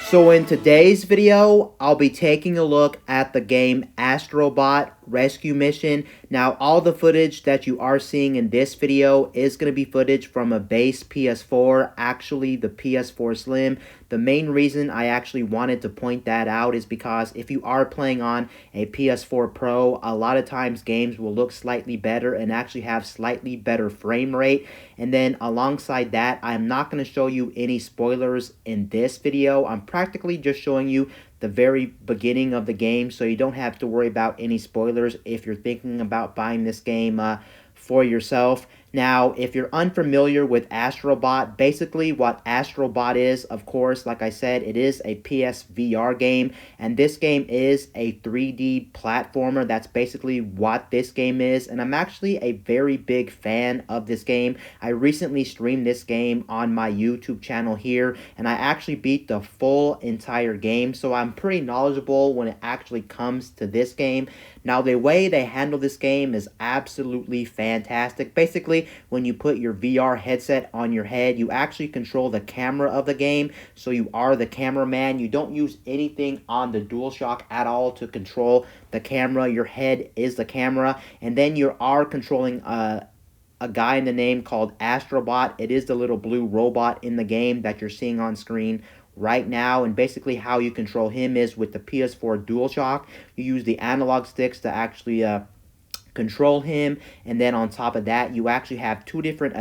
So in today's video, I'll be taking a look at the game Astro Bot Rescue Mission. Now, all the footage that you are seeing in this video is going to be footage from a base PS4, actually the PS4 Slim. The main reason I actually wanted to point that out is because if you are playing on a PS4 Pro, a lot of times games will look slightly better and actually have slightly better frame rate. And then alongside that, I'm not going to show you any spoilers in this video. I'm practically just showing you the very beginning of the game, so you don't have to worry about any spoilers if you're thinking about buying this game for yourself. Now, if you're unfamiliar with Astro Bot, basically what Astro Bot is, of course, like I said, it is a PSVR game, and this game is a 3D platformer. That's basically what this game is, and I'm actually a very big fan of this game. I recently streamed this game on my YouTube channel here, and I actually beat the full entire game, so I'm pretty knowledgeable when it actually comes to this game. Now, the way they handle this game is absolutely fantastic. Basically, when you put your VR headset on your head, you actually control the camera of the game, so you are the cameraman. You don't use anything on the DualShock at all to control the camera. Your head is the camera, and then you are controlling a guy in the name called Astro Bot. It is the little blue robot in the game that you're seeing on screen right now, and basically how you control him is with the PS4 DualShock. You use the analog sticks to actually control him, and then on top of that, you actually have two different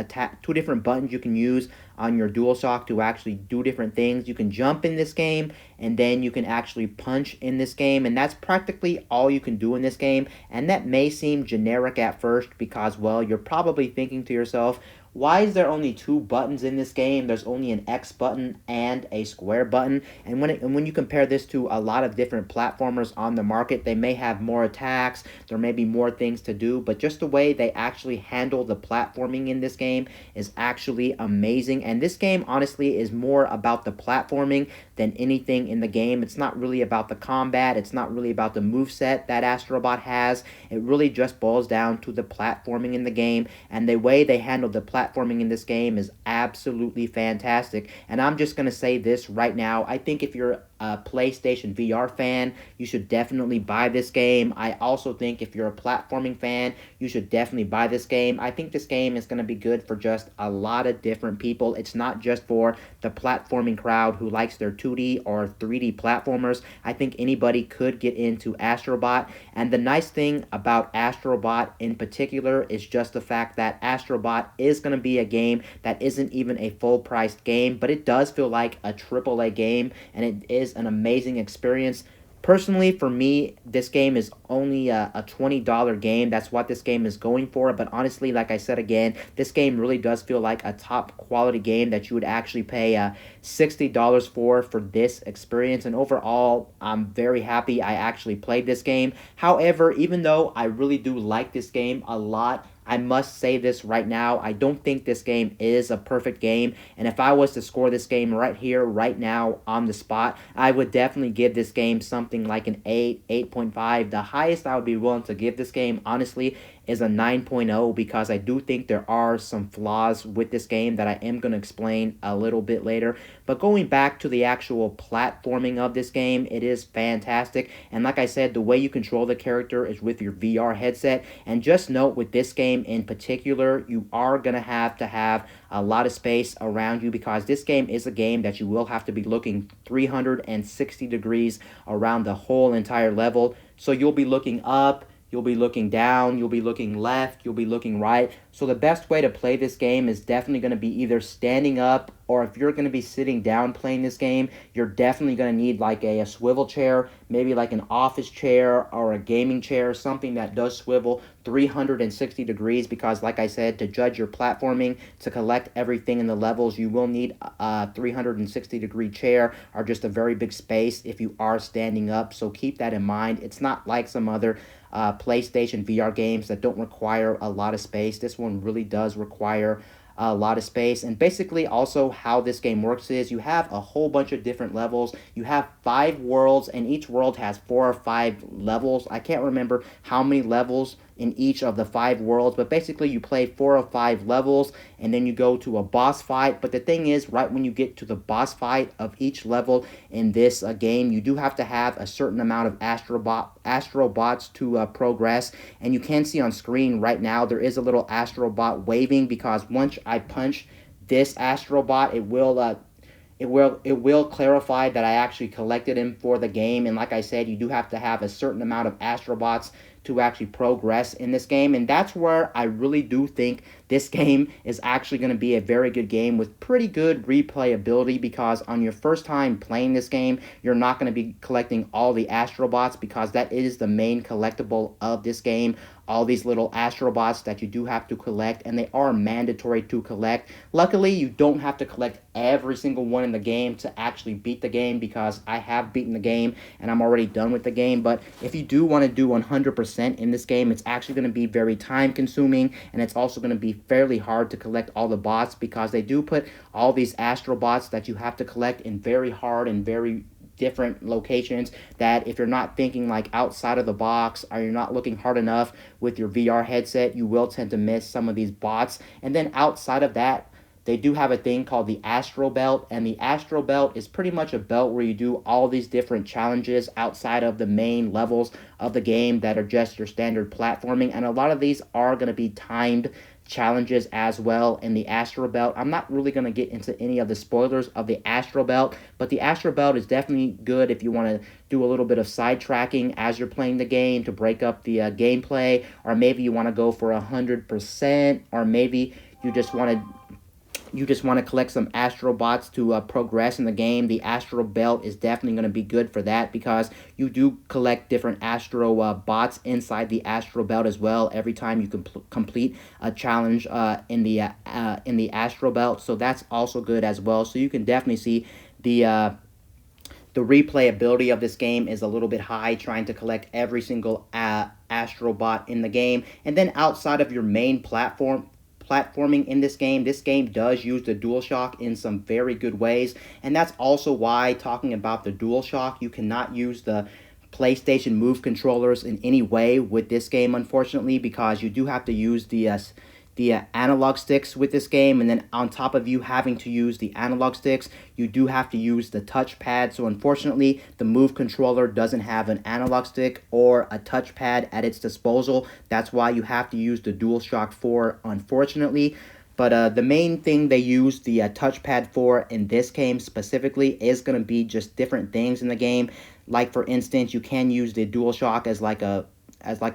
buttons you can use on your DualShock to actually do different things. You can jump in this game, and then you can actually punch in this game, and that's practically all you can do in this game. And that may seem generic at first because, well, you're probably thinking to yourself, why is there only two buttons in this game? There's only an X button and a square button. And when you compare this to a lot of different platformers on the market, they may have more attacks, there may be more things to do, but just the way they actually handle the platforming in this game is actually amazing. And this game, honestly, is more about the platforming than anything in the game. It's not really about the combat. It's not really about the moveset that Astro Bot has. It really just boils down to the platforming in the game, and the way they handle the platforming in this game is absolutely fantastic. And I'm just going to say this right now. I think if you're a PlayStation VR fan, you should definitely buy this game. I also think if you're a platforming fan, you should definitely buy this game. I think this game is going to be good for just a lot of different people. It's not just for the platforming crowd who likes their 2D or 3D platformers. I think anybody could get into Astro Bot. And the nice thing about Astro Bot in particular is just the fact that Astro Bot is going to be a game that isn't even a full-priced game, but it does feel like a AAA game, and it is an amazing experience. Personally, for me, this game is only a $20 game. That's what this game is going for. But honestly, like I said again, this game really does feel like a top quality game that you would actually pay $60 for this experience. And overall, I'm very happy I actually played this game. However, even though I really do like this game a lot, I must say this right now, I don't think this game is a perfect game, and if I was to score this game right here, right now, on the spot, I would definitely give this game something like an 8, 8.5. The highest I would be willing to give this game, honestly, is a 9.0, because I do think there are some flaws with this game that I am going to explain a little bit later. But going back to the actual platforming of this game, it is fantastic, and like I said, the way you control the character is with your VR headset. And just note, with this game in particular, you are going to have a lot of space around you, because this game is a game that you will have to be looking 360 degrees around the whole entire level. So you'll be looking up, you'll be looking down, you'll be looking left, you'll be looking right. So the best way to play this game is definitely going to be either standing up, or if you're going to be sitting down playing this game, you're definitely going to need like a swivel chair, maybe like an office chair or a gaming chair, something that does swivel 360 degrees, because like I said, to judge your platforming, to collect everything in the levels, you will need a 360 degree chair or just a very big space if you are standing up. So keep that in mind. It's not like some other PlayStation VR games that don't require a lot of space. This one really does require a lot of space. And basically also how this game works is you have a whole bunch of different levels. You have 5 worlds, and each world has 4 or 5 levels. I can't remember how many levels in each of the 5 worlds, but basically you play 4 or 5 levels and then you go to a boss fight. But the thing is, right when you get to the boss fight of each level in this game, you do have to have a certain amount of Astro Bots to progress. And you can see on screen right now there is a little Astro Bot waving, because once I punch this Astro Bot, it will clarify that I actually collected him for the game. And like I said, you do have to have a certain amount of Astrobots to actually progress in this game. And that's where I really do think this game is actually going to be a very good game with pretty good replayability, because on your first time playing this game, you're not going to be collecting all the Astrobots, because that is the main collectible of this game. All these little Astrobots that you do have to collect, and they are mandatory to collect. Luckily, you don't have to collect every single one in the game to actually beat the game, because I have beaten the game and I'm already done with the game. But if you do want to do 100% in this game, it's actually going to be very time consuming, and it's also going to be fairly hard to collect all the bots, because they do put all these Astrobots that you have to collect in very hard and very different locations, that if you're not thinking like outside of the box, or you're not looking hard enough with your VR headset, you will tend to miss some of these bots. And then outside of that, they do have a thing called the Astro Belt, and the Astro Belt is pretty much a belt where you do all these different challenges outside of the main levels of the game that are just your standard platforming, and a lot of these are going to be timed challenges as well in the Astro Belt. I'm not really going to get into any of the spoilers of the Astro Belt, but the Astro Belt is definitely good if you want to do a little bit of sidetracking as you're playing the game to break up the gameplay, or maybe you want to go for 100%, or maybe you just want to collect some Astro Bots to progress in the game. The Astro Belt is definitely going to be good for that, because you do collect different Astro Bots inside the Astro Belt as well every time you complete a challenge in the Astro Belt. So that's also good as well. So you can definitely see the replayability of this game is a little bit high, trying to collect every single Astro Bot in the game. And then outside of your main platforming in this game does use the DualShock in some very good ways. And that's also why, talking about the DualShock, you cannot use the PlayStation Move controllers in any way with this game, unfortunately, because you do have to use the analog sticks with this game. And then on top of you having to use the analog sticks, you do have to use the touchpad. So unfortunately, the Move controller doesn't have an analog stick or a touchpad at its disposal. That's why you have to use the DualShock 4, unfortunately. But the main thing they use the touchpad for in this game specifically is going to be just different things in the game. Like, for instance, you can use the DualShock as like a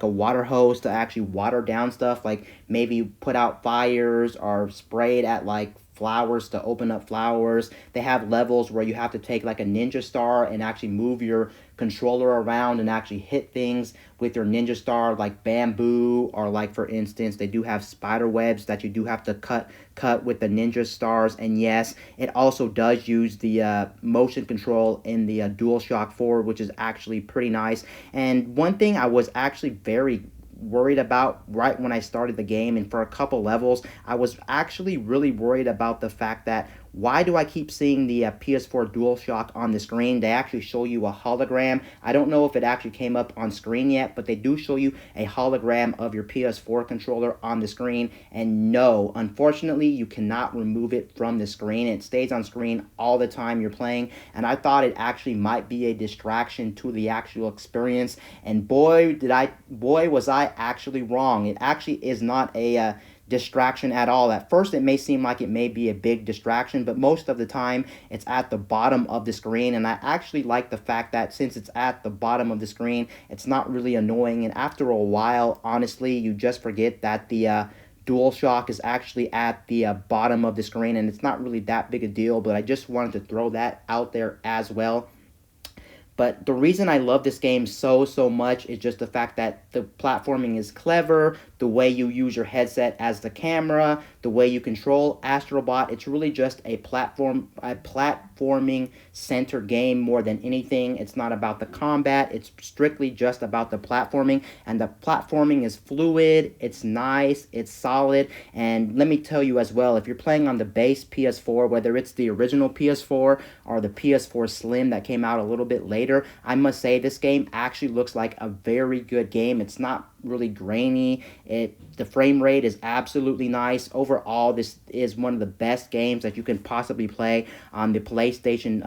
water hose to actually water down stuff, like maybe put out fires, or spray it at like flowers to open up flowers. They have levels where you have to take like a ninja star and actually move your controller around and actually hit things with your ninja star, like bamboo, or like, for instance, they do have spider webs that you do have to cut with the ninja stars. And yes, it also does use the motion control in the DualShock 4, which is actually pretty nice. And one thing I was actually very worried about right when I started the game, and for a couple levels, I was actually really worried about the fact that, why do I keep seeing the PS4 DualShock on the screen? They actually show you a hologram. I don't know if it actually came up on screen yet, but they do show you a hologram of your PS4 controller on the screen. And no, unfortunately, you cannot remove it from the screen. It stays on screen all the time you're playing. And I thought it actually might be a distraction to the actual experience. And boy, was I actually wrong. It actually is not a distraction at all. At first, it may seem like it may be a big distraction, but most of the time it's at the bottom of the screen. And I actually like the fact that since it's at the bottom of the screen, it's not really annoying. And after a while, honestly, you just forget that the DualShock is actually at the bottom of the screen, and it's not really that big a deal. But I just wanted to throw that out there as well. But the reason I love this game so much is just the fact that the platforming is clever, the way you use your headset as the camera, the way you control Astro Bot. It's really just a platforming center game more than anything. It's not about the combat. It's strictly just about the platforming. And the platforming is fluid, it's nice, it's solid. And let me tell you as well, if you're playing on the base PS4, whether it's the original PS4 or the PS4 Slim that came out a little bit later, I must say this game actually looks like a very good game. It's not really grainy. The frame rate is absolutely nice. Overall, this is one of the best games that you can possibly play on the PlayStation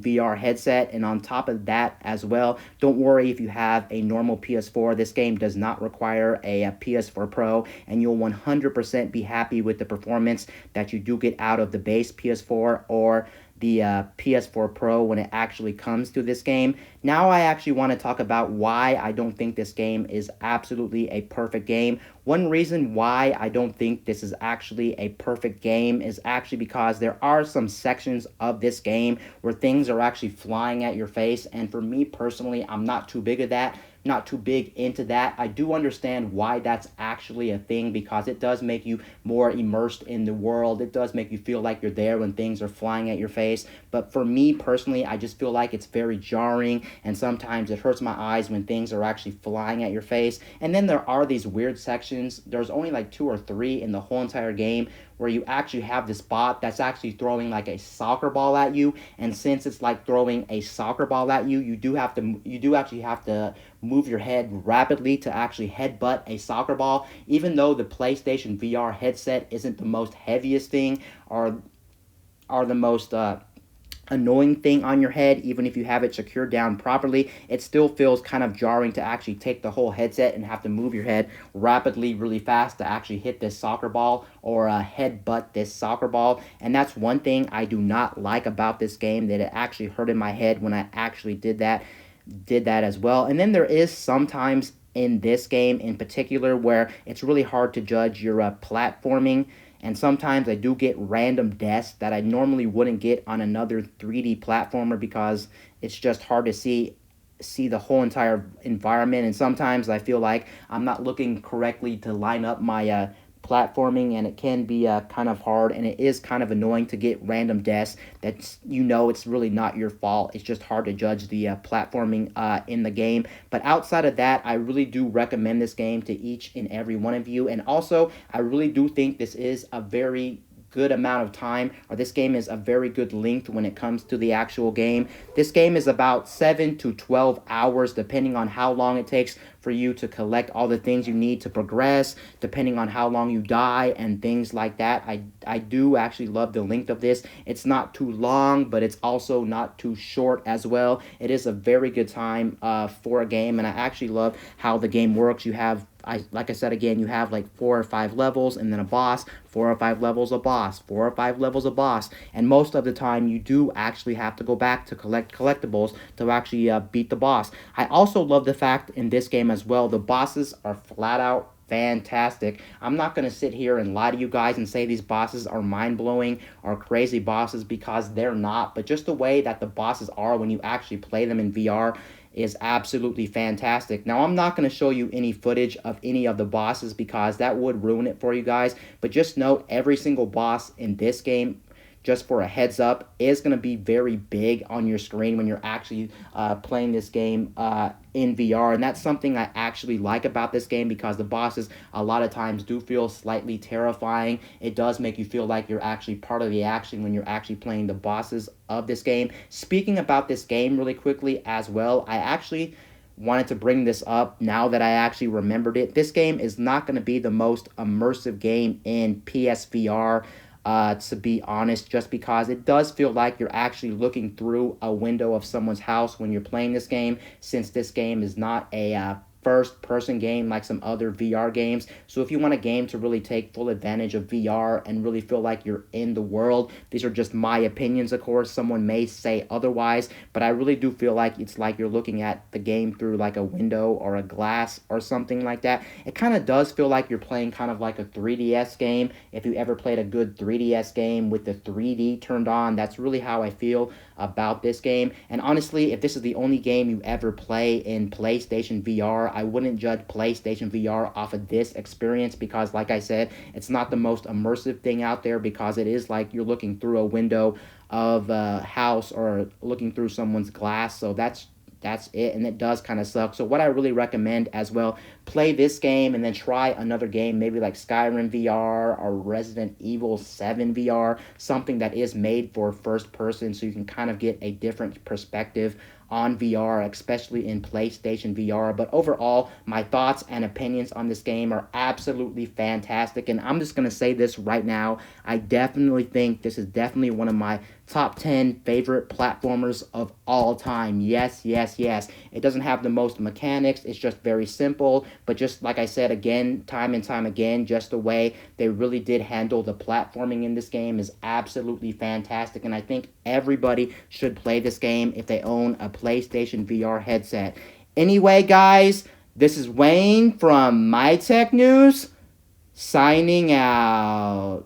VR headset. And on top of that as well, don't worry if you have a normal PS4. This game does not require a PS4 Pro, and you'll 100% be happy with the performance that you do get out of the base PS4 or the PS4 Pro when it actually comes to this game. Now I actually want to talk about why I don't think this game is absolutely a perfect game. One reason why I don't think this is actually a perfect game is actually because there are some sections of this game where things are actually flying at your face, and for me personally, I'm not too big of that. Not too big into that. I do understand why that's actually a thing, because it does make you more immersed in the world. It does make you feel like you're there when things are flying at your face. But for me personally, I just feel like it's very jarring, and sometimes it hurts my eyes when things are actually flying at your face. And then there are these weird sections. There's only like 2 or 3 in the whole entire game where you actually have this bot that's actually throwing like a soccer ball at you, and since it's like throwing a soccer ball at you, you do actually have to move your head rapidly to actually headbutt a soccer ball. Even though the PlayStation VR headset isn't the most heaviest thing or the most annoying thing on your head, even if you have it secured down properly, it still feels kind of jarring to actually take the whole headset and have to move your head rapidly really fast to actually hit this soccer ball or headbutt this soccer ball. And that's one thing I do not like about this game, that it actually hurt in my head when I actually did that as well. And then there is sometimes in this game in particular where it's really hard to judge your platforming, and sometimes I do get random deaths that I normally wouldn't get on another 3D platformer, because it's just hard to see the whole entire environment. And sometimes I feel like I'm not looking correctly to line up my platforming, and it can be kind of hard, and it is kind of annoying to get random deaths that's, it's really not your fault. It's just hard to judge the platforming in the game. But outside of that, I really do recommend this game to each and every one of you. And also, I really do think this is a very good amount of time, or this game is a very good length when it comes to the actual game. This game is about 7 to 12 hours, depending on how long it takes for you to collect all the things you need to progress, depending on how long you die and things like that. I do actually love the length of this. It's not too long, but it's also not too short as well. It is a very good time for a game, and I actually love how the game works. You have, like I said again, you have like 4 or 5 levels and then a boss, 4 or 5 levels a boss, 4 or 5 levels a boss, and most of the time you do actually have to go back to collect collectibles to actually beat the boss. I also love the fact in this game as well, the bosses are flat out fantastic. I'm not going to sit here and lie to you guys and say these bosses are mind-blowing or crazy bosses, because they're not, but just the way that the bosses are when you actually play them in VR is absolutely fantastic. Now, I'm not going to show you any footage of any of the bosses because that would ruin it for you guys, but just note every single boss in this game, just for a heads up, is going to be very big on your screen when you're actually playing this game in VR. And that's something I actually like about this game, because the bosses a lot of times do feel slightly terrifying. It does make you feel like you're actually part of the action when you're actually playing the bosses of this game. Speaking about this game really quickly as well, I actually wanted to bring this up now that I actually remembered it. This game is not going to be the most immersive game in PSVR, to be honest, just because it does feel like you're actually looking through a window of someone's house when you're playing this game, since this game is not a first-person game like some other VR games. So if you want a game to really take full advantage of VR and really feel like you're in the world, these are just my opinions, of course. Someone may say otherwise, but I really do feel like it's like you're looking at the game through like a window or a glass or something like that. It kind of does feel like you're playing kind of like a 3DS game. If you ever played a good 3DS game with the 3D turned on, that's really how I feel about this game. And honestly, if this is the only game you ever play in PlayStation VR, I wouldn't judge PlayStation VR off of this experience, because like I said, it's not the most immersive thing out there, because it is like you're looking through a window of a house or looking through someone's glass. So that's it, and it does kind of suck. So what I really recommend as well play this game and then try another game, maybe like Skyrim VR or Resident Evil 7 VR, something that is made for first person so you can kind of get a different perspective on VR, especially in PlayStation VR. But overall, my thoughts and opinions on this game are absolutely fantastic. And I'm just going to say this right now. I definitely think this is definitely one of my top 10 favorite platformers of all time. Yes, yes, yes. It doesn't have the most mechanics. It's just very simple. But just like I said again, time and time again, just the way they really did handle the platforming in this game is absolutely fantastic. And I think everybody should play this game if they own a PlayStation VR headset. Anyway, guys, this is Wayne from My Tech News, signing out.